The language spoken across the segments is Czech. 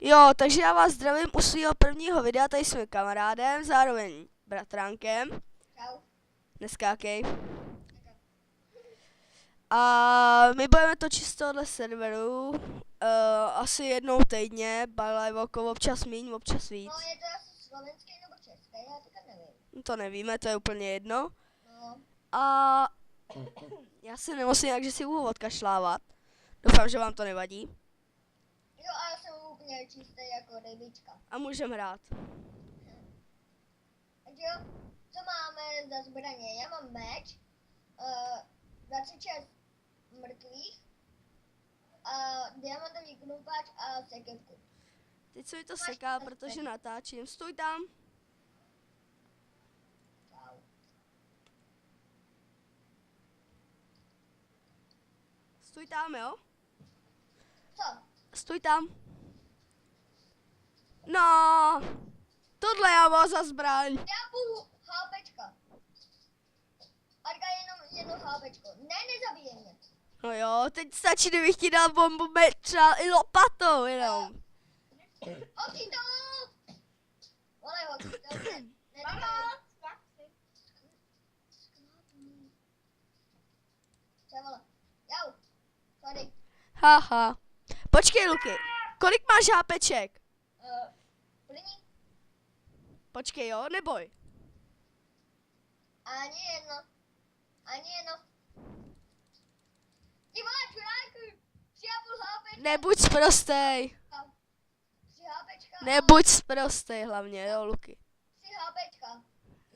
Jo, takže já vás zdravím u svého prvního videa tady s mým kamarádem, zároveň bratránkem. Čau. Neskákej. A my budeme točit z tohohle serveru asi jednou týdně, Balajvoko, občas míň, občas víc. No je to asi slovenský nebo český, já teďka nevím. To nevíme, to je úplně jedno. No. A já si nemusím nějak, že si budu odkašlávat. Doufám, že vám to nevadí. Jo, a já jsem úplně čistý jako rybička. A můžeme hrát. Takže jo, co máme za zbraně? Já mám meč, 26 mrtvých, a diamantový knumpáč a seketku. Teď se mi to seká, protože natáčím. Stůj tam. Čau. Stůj tam, jo? Co? Stůj tam. No, tohle já mám za zbraň. Já budu hápečka. Arka jenom hápečko. Ne, nezabije mě. No jo, teď stačí, kdybych ti dal bombu třeba i lopatou, jenom. Oči to! Volej ho, dobře. Co vole? Jau. Sorry. Haha. Počkej, Luky. Kolik máš hápeček? Plní? Počkej, jo, neboj. Ani jedno. Ani jedno. Ty vole, čuráku! 3,5 hápečka. Nebuď sprostej. 3 hápečka. Nebuď sprostej hlavně, jo, Luky. 3 hápečka.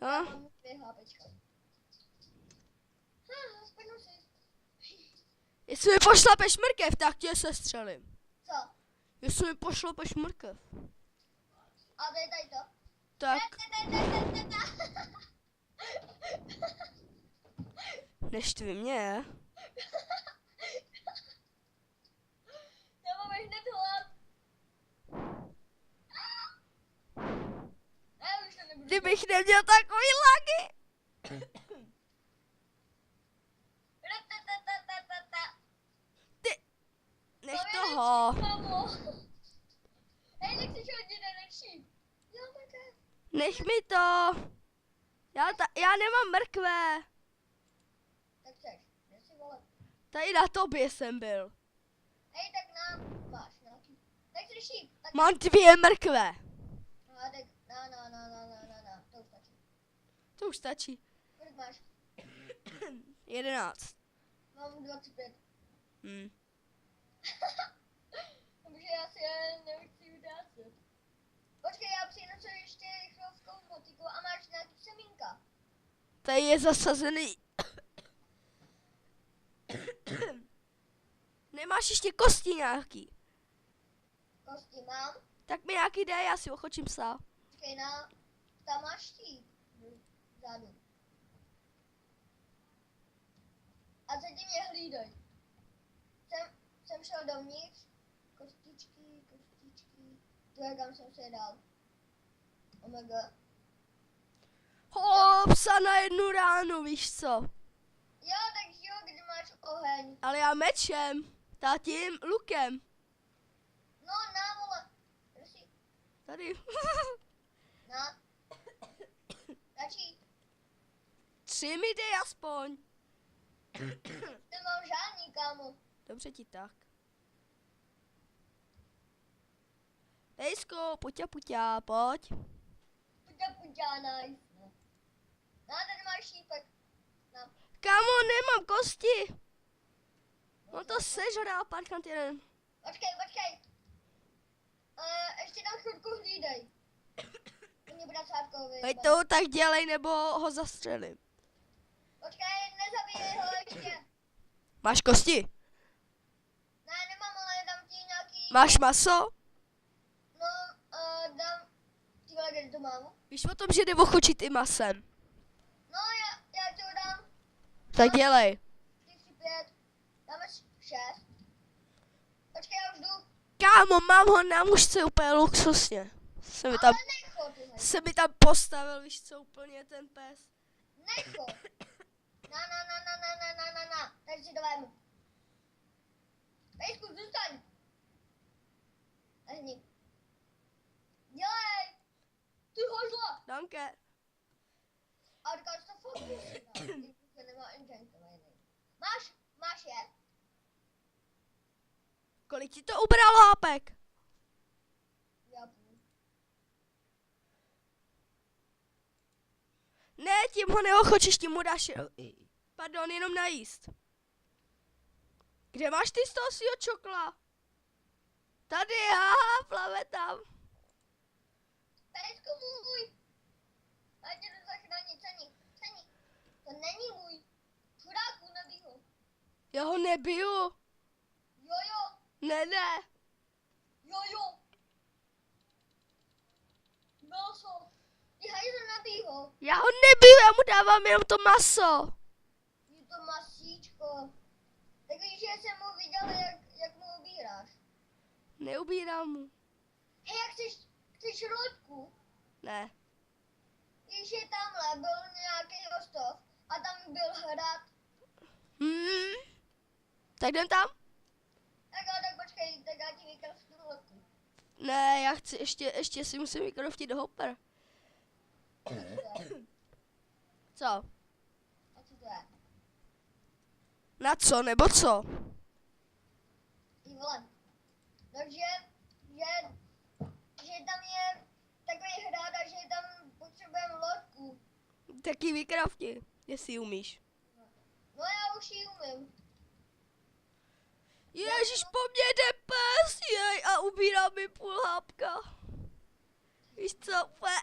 No? Mám 2 hápečka. Spadnu si. Jestli mi pošlapeš mrkev, tak tě sestřelím. Co? Jestli mi pošlapeš mrkev. A to je tady to? Tak, neštvi mě. Já mám hned hlad. Já už to nebudu. Kdybych neměl takový lagy. Ty, nech toho. Hej, nechceš hodit nejlepší. Jo, také. Nech mi to. Já nemám mrkve. Tak chceš, kde si vole. Tady na tobě jsem byl. Hej, tak nám máš nějaký. Tak chceš šíp. Tak Mám 2 mrkve. no, tak na. To už stačí. To už stačí. Kolik máš? 11. Mám 25. Hm. Takže já si nechci udácet. Počkej, já přinesu ještě rychlovskou motiku a máš nějaký semínka. Tady je zasazený. Nemáš ještě kosti nějaký? Kosti mám. Tak mi nějaký dej, já si ochočím sám. Počkej, tam máš štít. Vzadu. A teď mě hlídej. Jsem šel dovnitř. Kostičky. Tu kam jsem se dal. Omega. Psa na jednu ránu, víš co? Jo, takže jo, kdy máš oheň. Ale já mečem. Tátím lukem. No, na vole. Prosím. Tady. Na. Stačí. 3 mi dej aspoň. Nemám žádný, kámo. Dobře ti tak. Pejsko, puťa, pojď. Puťa, nice. No, tady máš šípek. No. Kámo, nemám kosti. No to sežral parkant jeden. Počkej. Ještě tam chvilku hlídej. Mě bracátkovi. Veď to tak dělej, nebo ho zastřelím. Počkej, nezabíjej ho ještě. Máš kosti? Ne, nemám, ale dám ti nějaký... Máš maso? No, dám... Ty vole, kde to mám? Víš o tom, že jde ochočit i masem. No, já ti ho dám. Tak dělej. 4, 5, dáme 6. Počkej, já už jdu. Kámo, mám ho na mužce úplně luxusně. Ale necho, ty hej. Se mi tam postavil, víš co, úplně ten pes. Necho. Na. Takže si to vemu. Pejsku, zůstaň. Lehni. Danke. A dokážu to fokusy, no. Když nemá enchantovaný. Máš je? Kolik ti to ubralo, Hápek? Já půl. Ne, tím ho neochočíš, tím mu dáš... Pardon, jenom najíst. Kde máš ty z toho svýho čokla? Tady, aha, plave tam. Pejsku můj! Já tě jdu zachránit, Cení. To není můj. Chudáku, nebij ho. Já ho nebiju. Jo. Ne. Jo. Maso. Ty hajzl, nebij ho. Já ho nebiju, já mu dávám jenom to maso. Je to masíčko. Tak víš, že jsem mu viděl, jak mu ubíráš. Neubírám mu. Hej, jak chceš loďku? Ne. Když je tamhle, byl nějaký ostrov a tam byl hrad. Tak jdem tam? Tak počkej, tak já ti vykraftu loďku. Ne, já chci ještě si musím vykroftit hopper. Co? A co to je? Na co, nebo co? Ty vole. No, že tam je takový hrad a že tam potřebujeme loďku. Taky vykrafti, jestli umíš. No já už ji umím. Ježíš, po mně jde pes, jej, a ubírá mi půl hápka. Víš co, úplně...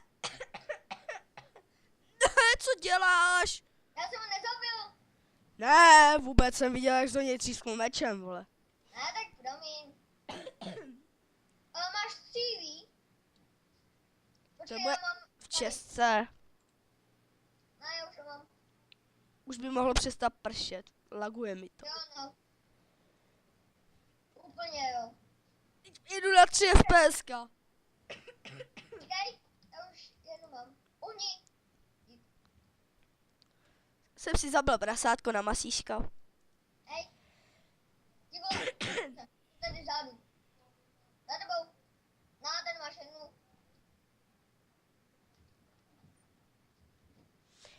Ne, co děláš? Já jsem ho nezabil. Ne, vůbec jsem viděl, jak do něj třísknul mečem, vole. Ne, tak promiň. Ale máš stříví? Počkej, bude já mám... v České. Ne, já už ho mám. Už by mohlo přestat pršet. Laguje mi to. Jo, no. Úplně jo. Jdu na 3 FPSka. Počkej, já už jednu mám. Uhni. Jsem si zabil prasátko na masíška. Hej. Ty vole. Tady zádu. Za tebou. Na, ten máš jednu.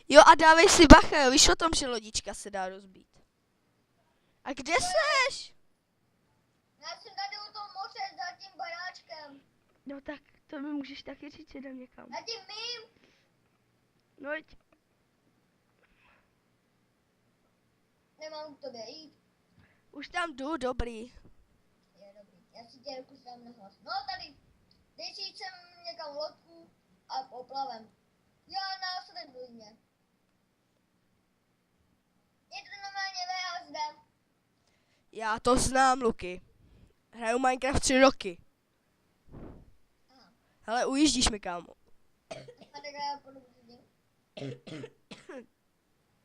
Jo, a dávej si bacha, jo, víš o tom, že lodička se dá rozbít. A kde seš? Já jsem tady u toho moře za tím baráčkem. No tak to mi můžeš taky říct, že jdem někam. Za tím mým. No jď. Nemám k tobě jít. Už tam jdu, dobrý. Je dobrý. Já si tě ruku dám na hlas. No tady. Dej si jít sem někam lodku a poplavem. Já následuj mě. Je to normálně VHSD. Já to znám, Luky. Hraju Minecraft 3 roky. Aha. Hele, ujíždíš mi, kámo. A tak já půjdu k lidem.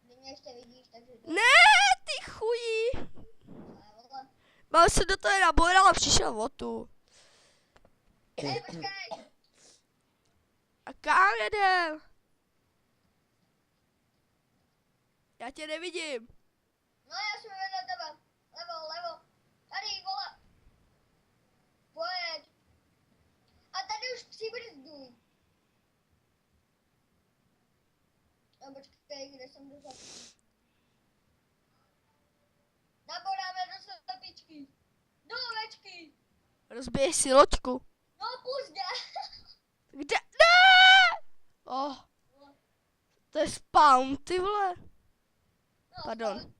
Ty mě ještě vidíš, takže to... Ne, ty chují. Vole. Mám se do toho nabojral a přišel o tu. Hej, počkej. A kam jedem? Já tě nevidím. No já jsem vedle tebe. Levo. Tady, vole. Pojď. A tady už přibrzduj. No počkej, kde jsem to zapl. Nabodáme do slepičky. Do ovečky. Rozbiješ si loďku. No půjde. Kde? Ne! Oh, to je spawn, ty vole. No, Pardon.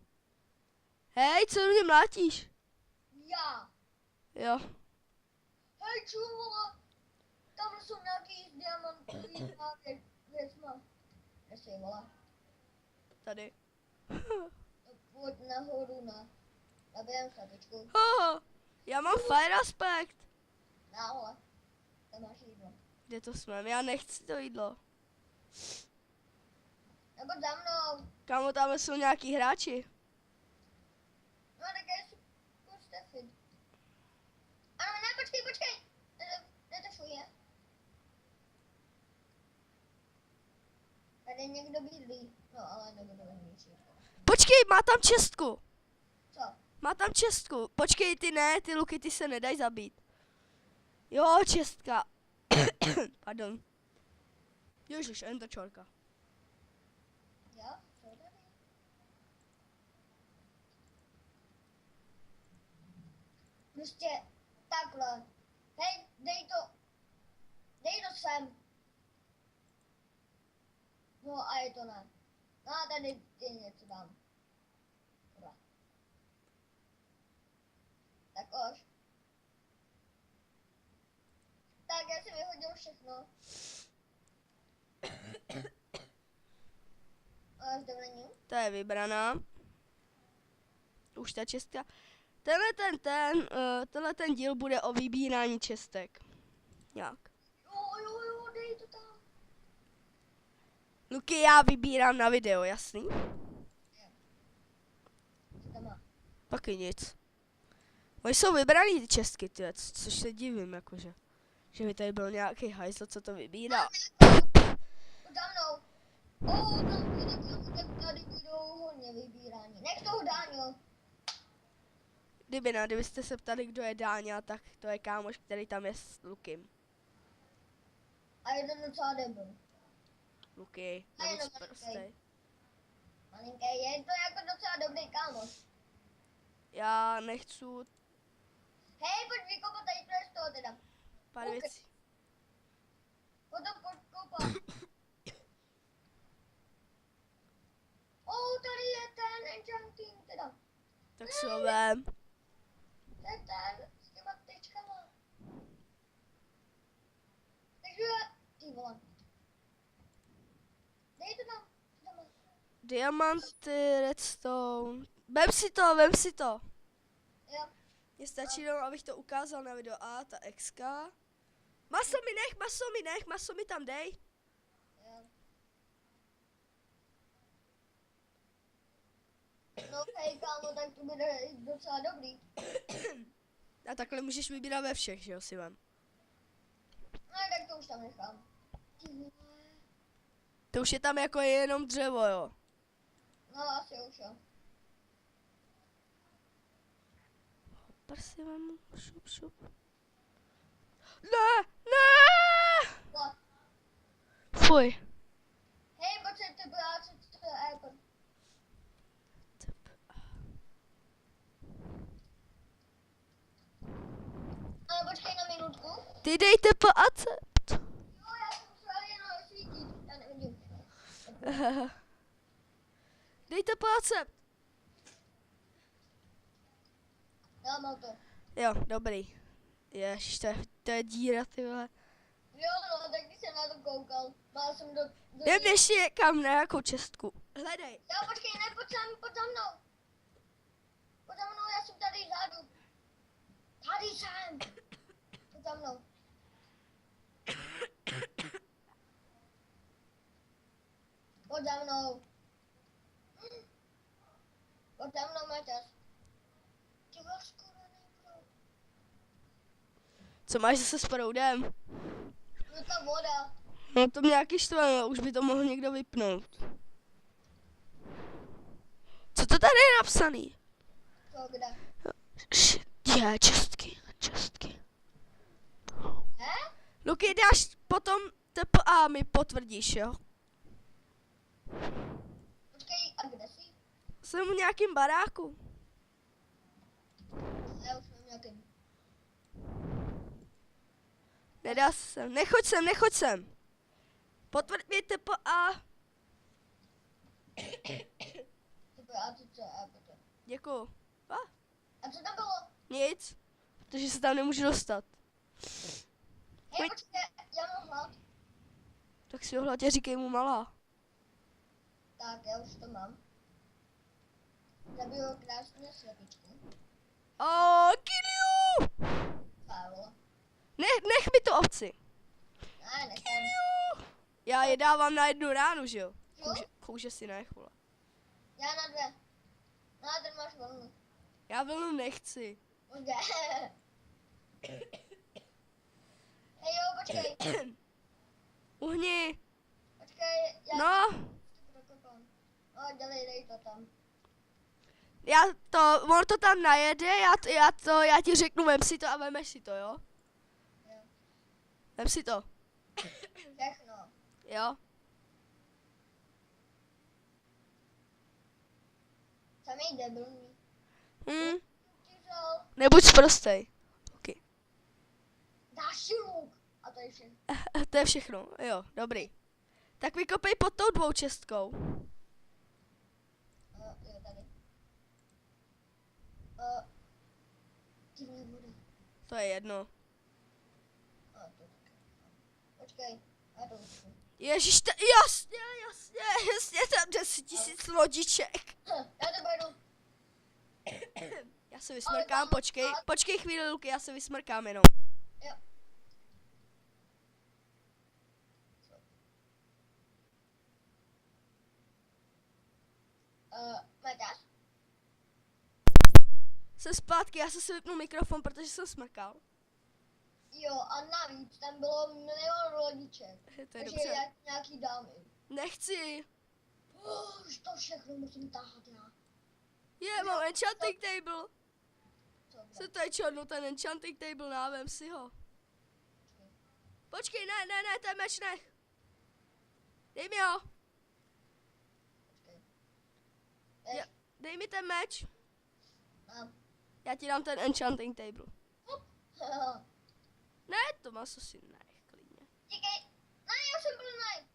Hej, co mě mlátíš? Já. Jo. Hej, čuvo. Tam jsou nějaký diamantový věcma. Kde jsi, vole? Tady. No, pojď nahoru, nabijem slepičku. Oh, já mám fire aspect. Náhle. Tam máš jídlo. Kde to jsme? Já nechci to jídlo. Nebo za mnou. Kámo, tam jsou nějaký hráči. No tak je super Stefan. Ano, ne, počkej. Netešuje. Tady někdo bydlí. No, ale nebudu ničit. Počkej, má tam čestku. Co? Má tam čestku. Počkej, ty ne, ty Luky, ty se nedají zabít. Jo, čestka. Pardon. Ježiš, enderčorka. Jo, co tady? Prostě takhle. Hej, dej to sem. No a je to ne. No a tady ty něco dám. Dobra. Tak už. Tak já jsem vyhodil všechno. A zde není. To je vybraná. Už ta čestka. Tenhle ten díl bude o vybírání čestek. Jak? Jo, dej to tam. Luky, já vybírám na video, jasný? Co tam má? Taky nic. Oni jsou vybraný ty čestky, tyhle, což se divím, jakože. Že by tady byl nějaký hajzl, co to vybírá. Za mnou. Tady budou hodně vybírání. Nech toho Dáňo. Kdybyste se ptali, kdo je Dáňa, tak to je kámoš, který tam je s Lukym. A je to docela debil. Luky, A jenom navíc prostej. Malinký, je to jako docela dobrý kámoš. Já nechci Hej, pojď vykopat tady to je z toho teda. pár Ok. věcí. Potom podkopat. Tady je ten enchanting teda. Tak si ho vem. To je ten s těma tečkama. Takže, ty vole. Dej to tam. Co tam má? Diamanty, redstone. Vem si to. Jo. Mně stačí jenom, abych to ukázal na video. A ta XK. Maso mi tam dej. Jo. No hej kámo, tak to bude docela dobrý. A takhle můžeš vybírat ve všech, že jo, si vem. No tak to už tam nechám. Ty vole. To už je tam jako jenom dřevo, jo. No asi už jo. Hopper si vem, šup. Ne! No. Fuj. Hej, pojď se tebe, já se to je Apple. Ale počkej na minutku. Ty dejte po accept. Jo, já jsem musela jenom osvítit. Já nevidím. Dejte po accept. Já mám to. Jo, dobrý. Ježiš, to je díra, ty vole. Jo, no, tak když jsem na to koukal. Mal jsem do Jdem ještě někam na nějakou čestku. Hledej. Jo, počkej, ne, pojď za mnou. Pojď za mnou, já jsem tady vzadu. Tady jsem. Pojď za mnou. Pojď za mnou. Pojď za mnou, Maťas. Ty vás skoro nebudu. Co máš zase s proudem? No ta voda. No to mě nějaký štve, už by to mohl někdo vypnout. Co to tady je napsaný? Co, kde? Je, čestky. He? Luky, dáš potom TPA mi potvrdíš, jo? Počkej, a kde jsi? Jsem v nějakým baráku. Já už mám nějaký. Nedá se sem. Nechoď sem. Potvrď mi TPA. A to co? A potom. Děkuju. A co tam bylo? Nic. Protože se tam nemůžu dostat. Hej, počkej, já mám hlad. Tak si ho hladě říkej mu malá. Tak, já už to mám. Zabiju krásně slepičku. Kill you! Pavel. Nech mi to ovci. Ne, nechám. Já je dávám na 1 ránu, že jo? Jo? Kůže si nech, vole. Já na 2. No a ten máš volnu. Já vlnu nechci. Kde? Hej jo, počkej. Uhni. Počkej, já No, to dokopám. No, dej to tam. on to tam najede, já ti řeknu, vem si to a vemeš si to, jo? Jo. Vem si to. Všechno. Jo? Samý debilní. Hm, Ty vzal. nebuď sprostej. Okay. Dáš si luk. A to je všechno. To je všechno, jo, dobrý. Tak vykopej pod tou dvoučestkou. Jo, tady. Ty vole voda. To je jedno. To počkej. Já to učím. Ježiš, jasně, tam 10 000 lodiček. Já to beru. Já se vysmrkám, počkej chvíli, Luky, já se vysmrkám jenom. Jo. Maťáš? Jsem zpátky, já jsem si vypnul mikrofon, protože jsem smrkal. Jo, a navíc tam bylo milion lodiček. To je Takže dobře. jak nějaký dámy. Nechci. Už to všechno musím tahat já. Mám enchanting table. Co Se tady čornu ten enchanting table, návem si ho. Počkej, ne, ten meč nech. Dej mi ho. Počkej. Ja, dej mi ten meč. Mám. Já ti dám ten enchanting table. Hop. Ne, to maso si nech, klidně. Díky. Ne, já jsem byl nej.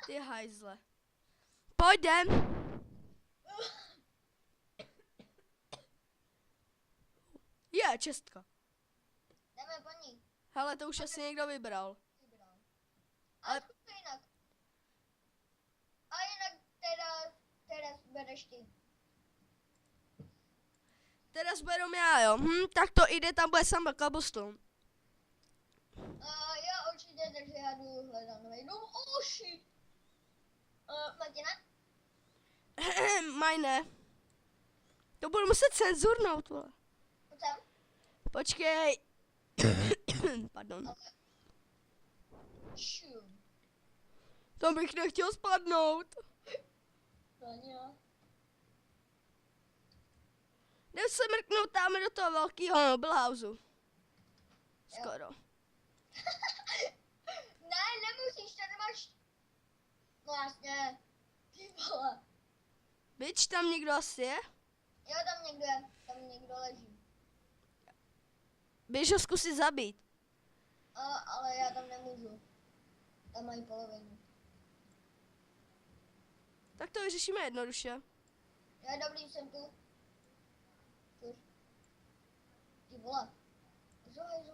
Ty hajzle. Pojďem. Je, čestka. Jdeme po ní. Hele, to už asi někdo vybral. Vybral. Ale- Ale zkus to jinak. A jinak teda bereš ty. Teraz beru já, jo. Tak to jde, tam bude samba cobblestone. Já určitě, takže já jdu hledat nový dům. Oh shit. Martina? Maj ne. To budu muset cenzurnout, vole. Pojď sem. Počkej. Pardon. Šum. To bych nechtěl spadnout. Tania. Jdem se mrknout tam do toho velkého Noblehouseu. Skoro. Ne, nemusíš, tady máš... No jasně. Ty vole. Bič, tam někdo asi je? Jo, tam někdo je. Tam někdo leží. Běž ho zkusit zabít. Ale já tam nemůžu. Tam mají polovinu. Tak to vyřešíme jednoduše. Já dobrý, jsem tu. Čus. Ty vole. Zohej.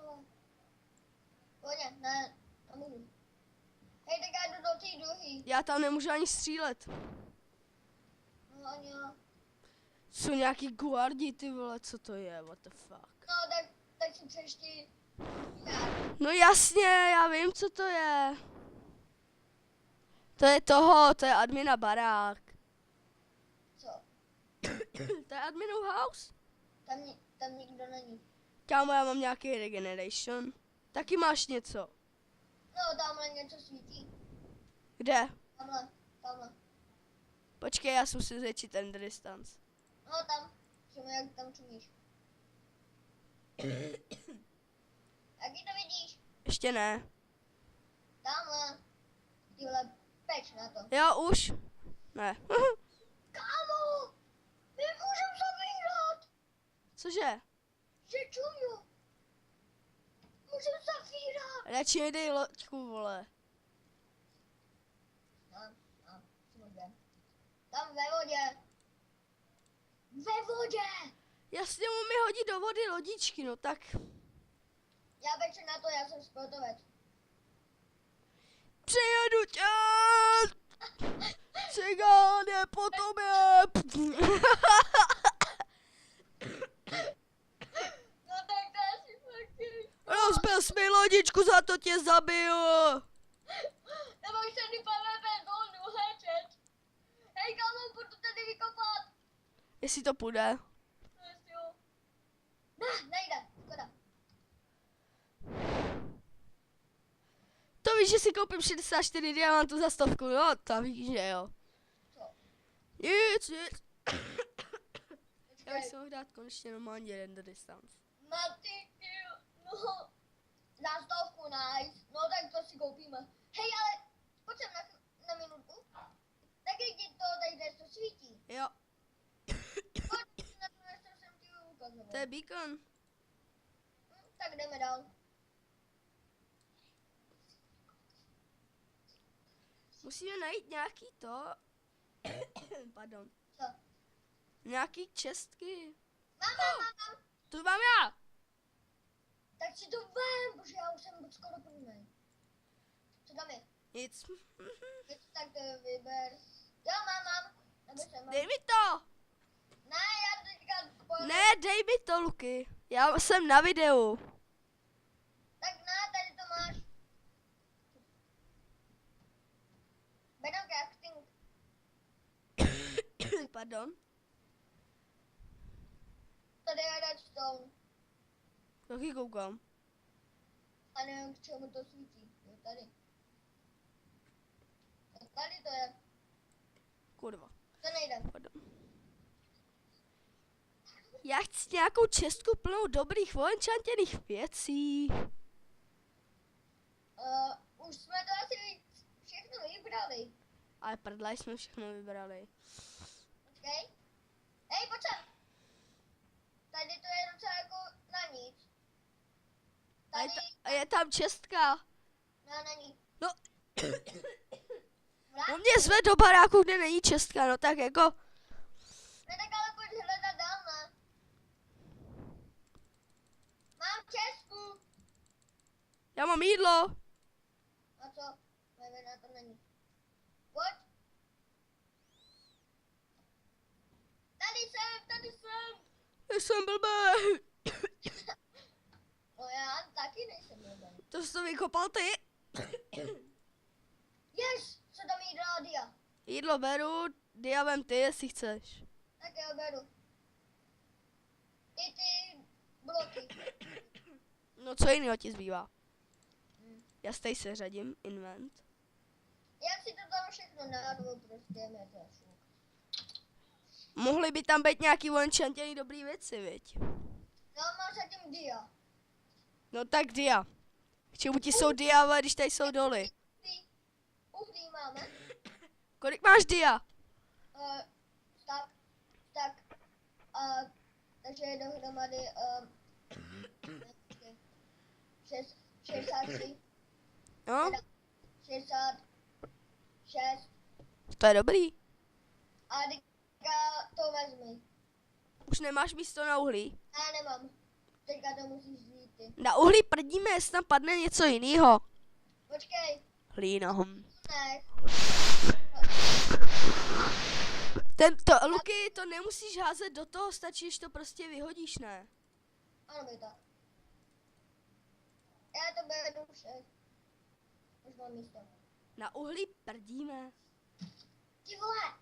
Pojď, ne, nemůžu. Hej, tak já jdu do té druhý. Já tam nemůžu ani střílet. No, Ania. Jsou nějaký guardi, ty vole, co to je, what the fuck. No, tak si přešti. Já. No jasně, já vím, co to je. To je admina barák. Co? To je adminův house. Tam nikdo není. Kámo, já mám nějaký regeneration. Taky máš něco. No, tamhle něco svítí. Kde? Tamhle. Počkej, já jsem si zvětšit ten distance. No, tam. Čemu, jak tam čumíš. Jaký to vidíš? Ještě ne. Tamhle. Tyhle, peč na to. Jo, už. Ne. Kámo! Nemůžem zavírat! Cože? Že čuju. Můžem zavírat. Radši mi dej loďku, vole. Smrdě. Tam ve vodě. Ve vodě! Jasně, mu mi hodí do vody lodičky, no tak. Já večer na to, já jsem sportovec. Přijedu tě! Cigán je po tobě! No tak to asi taky. Rozbil jsi mi lodičku, za to tě zabiju! Nemáš tady PvP zónu, hečet. Hej, kámo, budu tady vykopat. Jestli to půjde. No jestli jo. Ne, nejde, škoda. To víš, že si koupím 64 diamantů za 100, no to víš, že jo. Co? Nic. Já bych Počkej. si mohl dát konečně normální render distance. Maty, no. Za 100, nice. No tak to si koupíme. Hej, ale pojď sem na minutku. Tak jak ti to tady to svítí? Jo, Pojď na to, co jsem ti ukazoval. to je beacon. Tak jdeme dál. Musíme najít nějaký to. Pardon. Co? Nějaký čestky. Mám. Tu mám já. Tak si to vem, protože já už jsem skoro plný. Co tam je? Nic. Tak to vyber. Jo, mám. Nebo jsem mám. Dej mi to. Ne, já teďka pojdu. Ne, dej mi to, Luky. Já jsem na videu. Tak ne, tady to máš. Bedám crafting. Pardon. Tady je redstone. Taky koukám. A nevím, k čemu to svítí. Jo, tady. A tady to je. Kurva. To nejde. Pardon. Já chci nějakou čestku plnou dobrých vojenčantěných věcí. Už jsme to asi všechno vybrali. Ale prdla jsme všechno vybrali. Počkej. Hej, pojď sem. Tady to je docela jako na nic. Tady A je tam čestka. na nic. No, Vrát. on mě zve do baráku, kde není čestka, no tak jako. Ne, tak ale pojď hledat dál, ne? Mám česku. Já mám jídlo. A co? Nevím, na to není. Pojď. Tady jsem. Jsem blbý. No já taky nejsem blbý. To jsi to vykopal ty. Yes, co tam jí dala dia? Jídlo beru, dia vem ty, jestli chceš. Tak já beru. I ty bloky. No co jiného ti zbývá? Já se tady seřadím, invent. Jak si to tam všechno nádvu, prostě metášu. Mohly by tam být nějaký vojenčantěný dobrý věci, viď? No mám zatím dia. No tak dia. K čemu ti jsou dia, ale když tady jsou doly? Uhlí máme. Kolik máš dia? Tak. Takže dohromady 63. No, 66. to je dobrý. A teďka to vezmi. Už nemáš místo na uhlí. Já nemám. Teďka to musíš vzít ty. Na uhlí prdíme, jestli tam padne něco jiného. Počkej. Hlína. Ne. Luky, to nemusíš házet do toho, stačí, když to prostě vyhodíš, ne? Ano, by tak. Já to beru vše. Už mám místo. Na uhlí prdíme. Ty vole.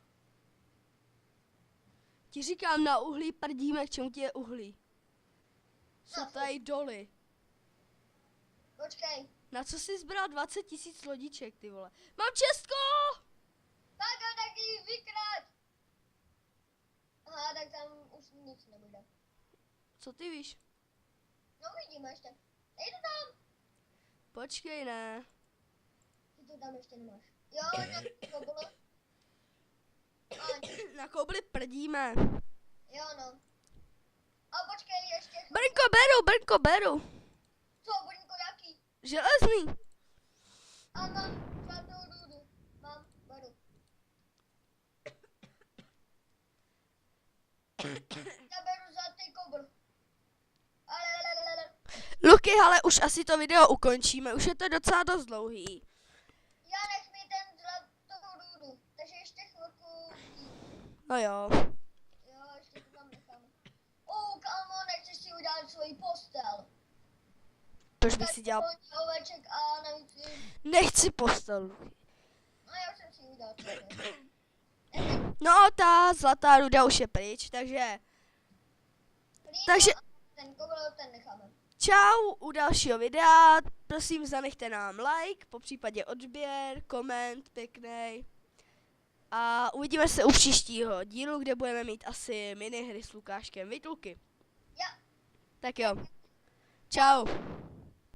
Ti říkám, na uhlí prdíme, k čemu ti je uhlí? Jsou No, tady doly. Počkej. Na co jsi zbral 20 000 lodiček, ty vole? Mám čestko! Tak a taky vykrát. Aha, tak tam už nic nebude. Co ty víš? No vidíme ještě. Dej to tam. Počkej, ne. Ty to tam ještě nemáš. Jo, to bylo. Na koubli prdíme. Jo, no. A počkej, ještě. Brnko beru. Co, Brnko, jaký? Železný. A mám žádnou růdu. Mám, beru. Já beru zlatý kobr. Ale. Luky, ale už asi to video ukončíme, už je to docela dost dlouhý. Já nech mi ten zlatou růdu. Takže ještě chvilku. No jo. Jo, ještě to tam nechám. Kámo, nechceš si udělat svoji postel. Proč by si dělal? Oveček a navíc. Nechci postel. No já už jsem si udělal. No, ta zlatá ruda už je pryč, takže Takže- Ten kobr, ten necháme. čau u dalšího videa. Prosím, zanechte nám like, popřípadě odběr, koment pěknej. A uvidíme se u příštího dílu, kde budeme mít asi minihry s Lukáškem. Viď, Luky? Jo. Tak jo. Čau.